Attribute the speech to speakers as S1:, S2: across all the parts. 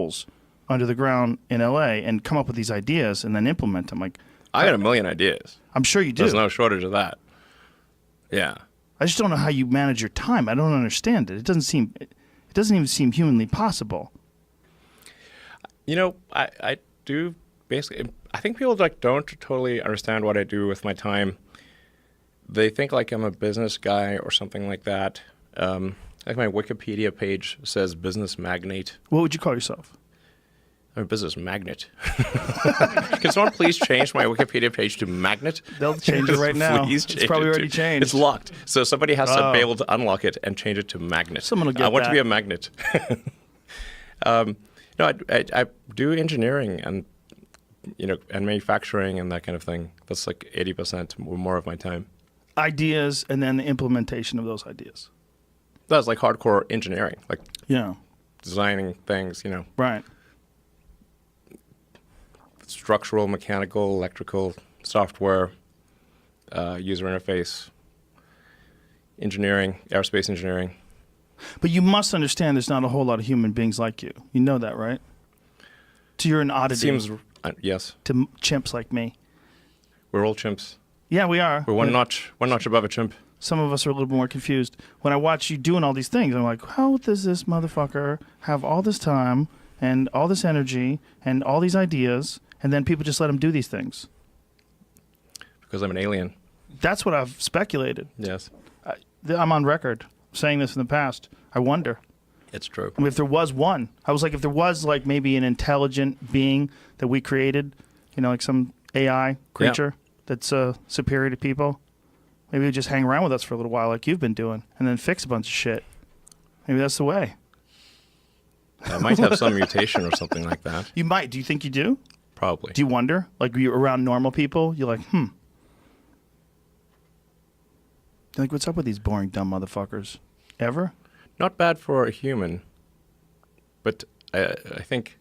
S1: tunnels under the ground in LA and come up with these ideas and then implement them. Like,
S2: I got a million ideas.
S1: I'm sure you do.
S2: There's no shortage of that. Yeah.
S1: I just don't know how you manage your time. I don't understand it. It doesn't even seem humanly possible.
S2: You know, I do basically. I think people like don't totally understand what I do with my time. They think like I'm a business guy or something like that. Like my Wikipedia page says business magnate.
S1: What would you call yourself?
S2: I'm a business magnet. Can someone please change my Wikipedia page to magnet?
S1: They'll change it right now.
S2: Please
S1: It's
S2: change
S1: probably
S2: it
S1: already changed.
S2: It's locked. So somebody has to be able to unlock it and change it to magnet.
S1: Someone will get
S2: I want
S1: that.
S2: to be a magnet. No, I do engineering and and manufacturing and that kind of thing. That's like 80% or more of my time.
S1: Ideas and then the implementation of those ideas.
S2: That's like hardcore engineering, like
S1: Yeah.
S2: designing things,
S1: Right.
S2: structural, mechanical, electrical, software, user interface, engineering, aerospace engineering.
S1: But you must understand there's not a whole lot of human beings like you. You know that, right? So you're an oddity
S2: Seems, yes.
S1: to chimps like me.
S2: We're all chimps.
S1: Yeah, we are.
S2: We're one notch above a chimp.
S1: Some of us are a little bit more confused. When I watch you doing all these things, I'm like, how does this motherfucker have all this time and all this energy and all these ideas, and then people just let him do these things?
S2: Because I'm an alien.
S1: That's what I've speculated.
S2: Yes.
S1: I'm on record saying this in the past. I wonder.
S2: It's true.
S1: I mean, if there was one. I was like, if there was like maybe an intelligent being that we created, like some AI creature that's superior to people, maybe he'd just hang around with us for a little while like you've been doing and then fix a bunch of shit. Maybe that's the way.
S2: I might have some mutation or something like that.
S1: You might. Do you think you do?
S2: Probably.
S1: Do you wonder? Like, you're around normal people, you're like, You're like, what's up with these boring, dumb motherfuckers? Ever?
S2: Not bad for a human, but I think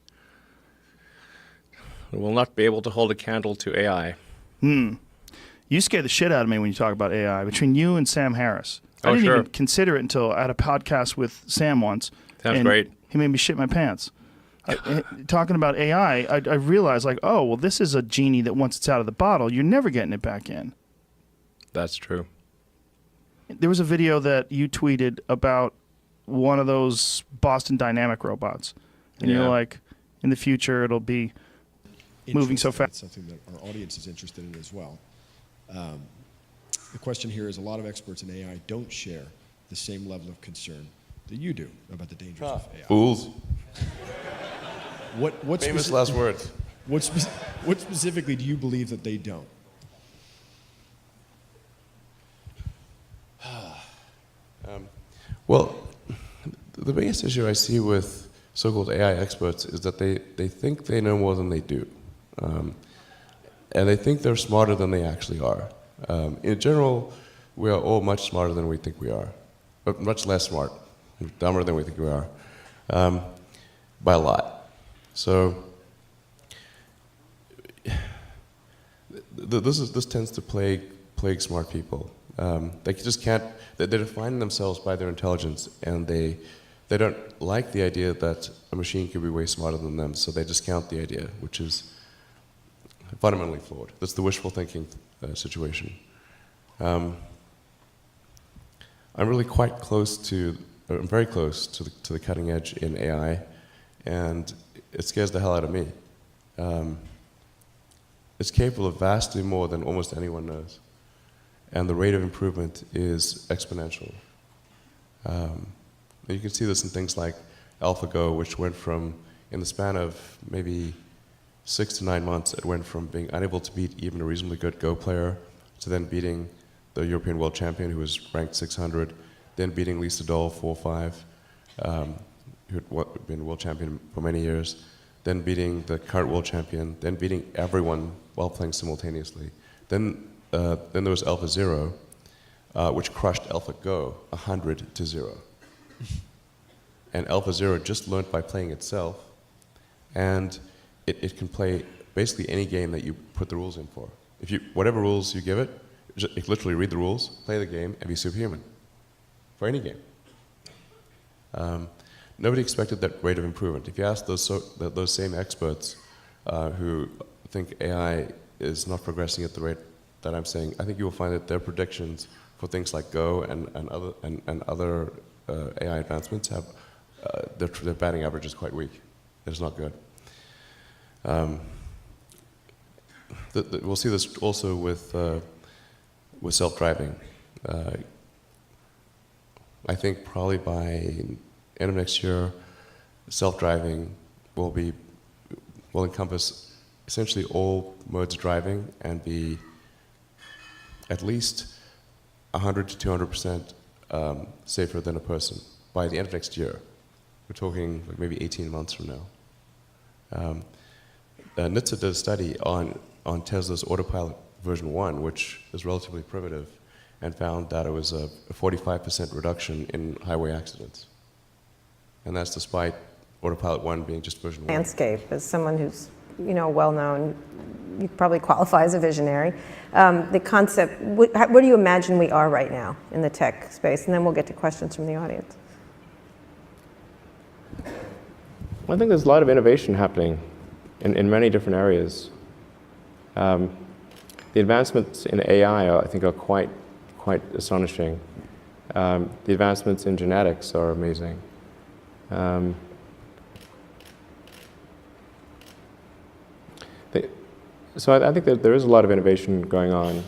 S2: we'll not be able to hold a candle to AI.
S1: You scare the shit out of me when you talk about AI. Between you and Sam Harris. I didn't even consider it until I had a podcast with Sam once.
S2: Sounds great.
S1: He made me shit my pants. Talking about AI, I realized, like, oh, well, this is a genie that once it's out of the bottle, you're never getting it back in.
S2: That's true.
S1: There was a video that you tweeted about one of those Boston Dynamic robots. And you're like, in the future, it'll be moving so fast.
S3: It's something that our audience is interested in as well. The question here is, a lot of experts in AI don't share the same level of concern that you do about the dangers of AI.
S4: Fools.
S3: What
S4: Famous last words.
S3: What specifically do you believe that they don't?
S4: Well, the biggest issue I see with so-called AI experts is that they think they know more than they do. And they think they're smarter than they actually are. In general, we are all much smarter than we think we are, but much less smart, dumber than we think we are, by a lot. So this tends to plague smart people. They just can't. They define themselves by their intelligence, and they don't like the idea that a machine could be way smarter than them. So they discount the idea, which is fundamentally flawed. That's the wishful thinking situation. I'm really quite close to. I'm very close to the cutting edge in AI, and it scares the hell out of me. It's capable of vastly more than almost anyone knows. And the rate of improvement is exponential. You can see this in things like AlphaGo, which went from, in the span of maybe 6 to 9 months, it went from being unable to beat even a reasonably good Go player to then beating the European world champion, who was ranked 600, then beating Lisa Doll 4-5, who had been world champion for many years, then beating the current world champion, then beating everyone while playing simultaneously. Then there was AlphaZero, which crushed AlphaGo 100-0. And AlphaZero just learned by playing itself, and it can play basically any game that you put the rules in for. Whatever rules you give it, it literally read the rules, play the game, and be superhuman for any game. nobody expected that rate of improvement. If you ask those same experts who think AI is not progressing at the rate that I'm saying, I think you will find that their predictions for things like Go and other AI advancements have their batting average is quite weak. It's not good. We'll see this also with self-driving. I think probably by end of next year, self-driving will encompass essentially all modes of driving and be at least 100 to 200% safer than a person by the end of next year. We're talking like maybe 18 months from now. NHTSA did a study on Tesla's Autopilot version 1, which is relatively primitive, and found that it was a 45% reduction in highway accidents. And that's despite Autopilot 1 being just version 1.
S5: Landscape, as someone who's, well-known, you probably qualify as a visionary. The concept, where do you imagine we are right now in the tech space? And then we'll get to questions from the audience.
S2: I think there's a lot of innovation happening in many different areas. The advancements in AI, I think, are quite astonishing. The advancements in genetics are amazing. So I think that there is a lot of innovation going on.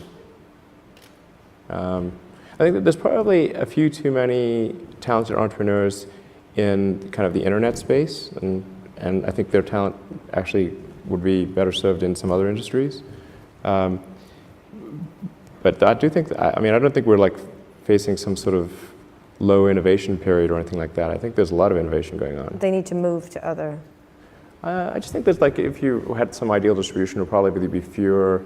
S2: I think that there's probably a few too many talented entrepreneurs in kind of the internet space, and I think their talent actually would be better served in some other industries. But I do think, I don't think we're like facing some sort of low innovation period or anything like that. I think there's a lot of innovation going on.
S5: They need to move to other.
S2: I just think there's like, if you had some ideal distribution, it would probably be fewer.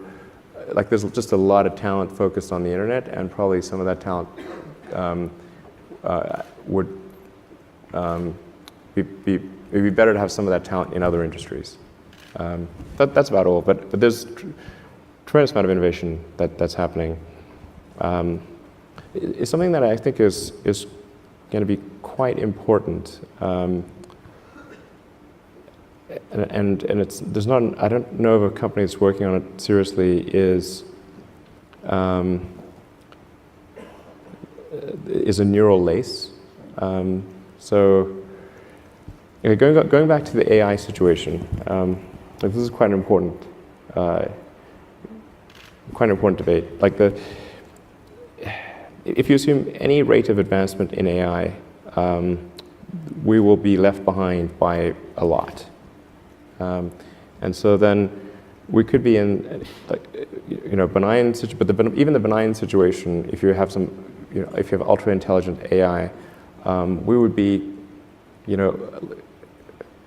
S2: Like there's just a lot of talent focused on the internet, and probably some of that talent would it'd be better to have some of that talent in other industries. That's about all. But there's tremendous amount of innovation that's happening. It's something that I think is going to be quite important. And there's not, I don't know of a company that's working on it seriously is a neural lace. So going back to the AI situation, this is quite an important debate. Like if you assume any rate of advancement in AI, we will be left behind by a lot. And so then we could be in, benign, but even the benign situation, if you have some, if you have ultra intelligent AI, we would be,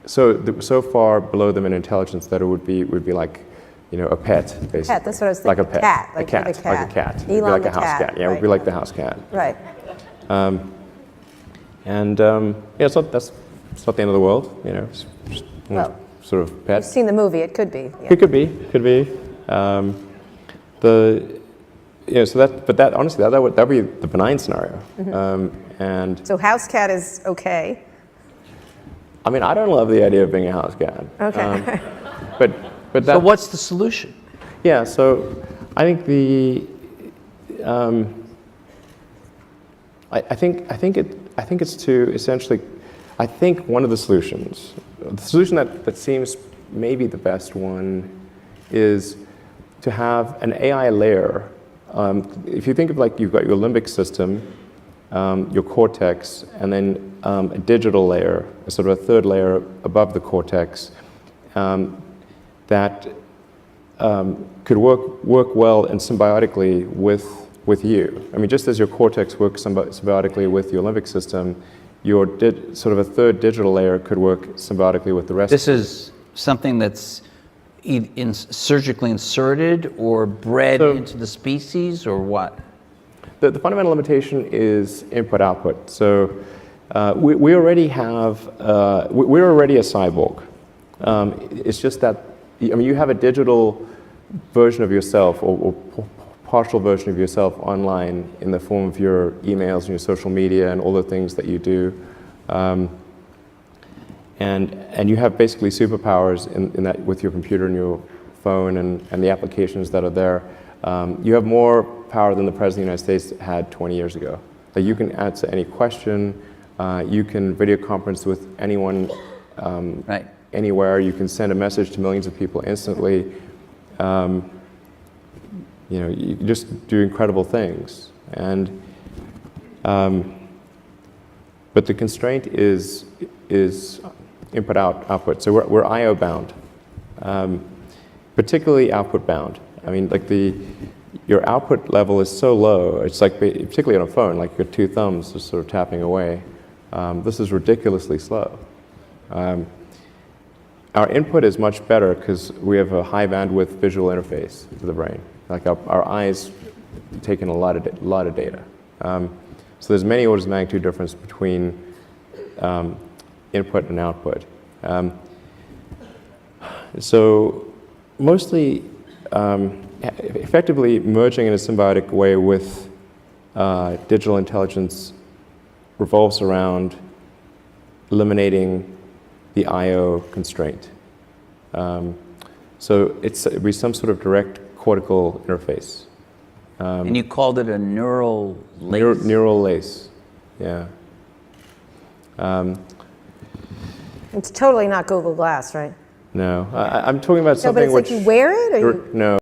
S2: so far below them in intelligence that it would be like, a pet, basically.
S5: Cat, that's what I was thinking.
S2: Like a pet.
S5: Cat.
S2: Like a cat.
S5: Elon
S2: like
S5: the
S2: a house
S5: cat.
S2: cat. Yeah, it would be like the house cat.
S5: Right.
S2: So that's it's not the end of the world, it's just,
S5: Well,
S2: sort of pet.
S5: You've seen the movie, it could be. Yeah.
S2: It could be. But that honestly, that would be the benign scenario. And
S5: So house cat is okay.
S2: I don't love the idea of being a house cat.
S5: Okay.
S2: But that.
S6: So what's the solution?
S2: Yeah. So I think I think it's to essentially. I think one of the solutions, the solution that seems maybe the best one, is to have an AI layer. If you think of like you've got your limbic system, your cortex, and then a digital layer, sort of a third layer above the cortex, that could work well and symbiotically with you. Just as your cortex works symbiotically with your limbic system, your sort of a third digital layer could work symbiotically with the rest.
S6: This is something that's surgically inserted or bred into the species, or what?
S2: The fundamental limitation is input-output. So we already have, we're already a cyborg. It's just that, you have a digital version of yourself or partial version of yourself online in the form of your emails and your social media and all the things that you do. and you have basically superpowers in that with your computer and your phone and the applications that are there. You have more power than the President of the United States had 20 years ago. That you can answer any question, you can video conference with anyone
S6: Right.
S2: anywhere, you can send a message to millions of people instantly. You know, you can just do incredible things. And but the constraint is input output. So we're I/O bound, particularly output bound. I mean, like your output level is so low. It's like particularly on a phone, like your two thumbs just sort of tapping away. This is ridiculously slow. Our input is much better because we have a high bandwidth visual interface to the brain. Like our eyes take in a lot of data. So there's many orders of magnitude difference between input and output. So mostly, effectively merging in a symbiotic way with digital intelligence revolves around eliminating the I/O constraint. So it'd be some sort of direct cortical interface.
S6: And you called it a neural lace?
S2: Neural lace, yeah.
S5: It's totally not Google Glass, right?
S2: No, I'm talking about
S5: No, but
S2: something
S5: it's
S2: which...
S5: like you wear it, or you...
S2: No.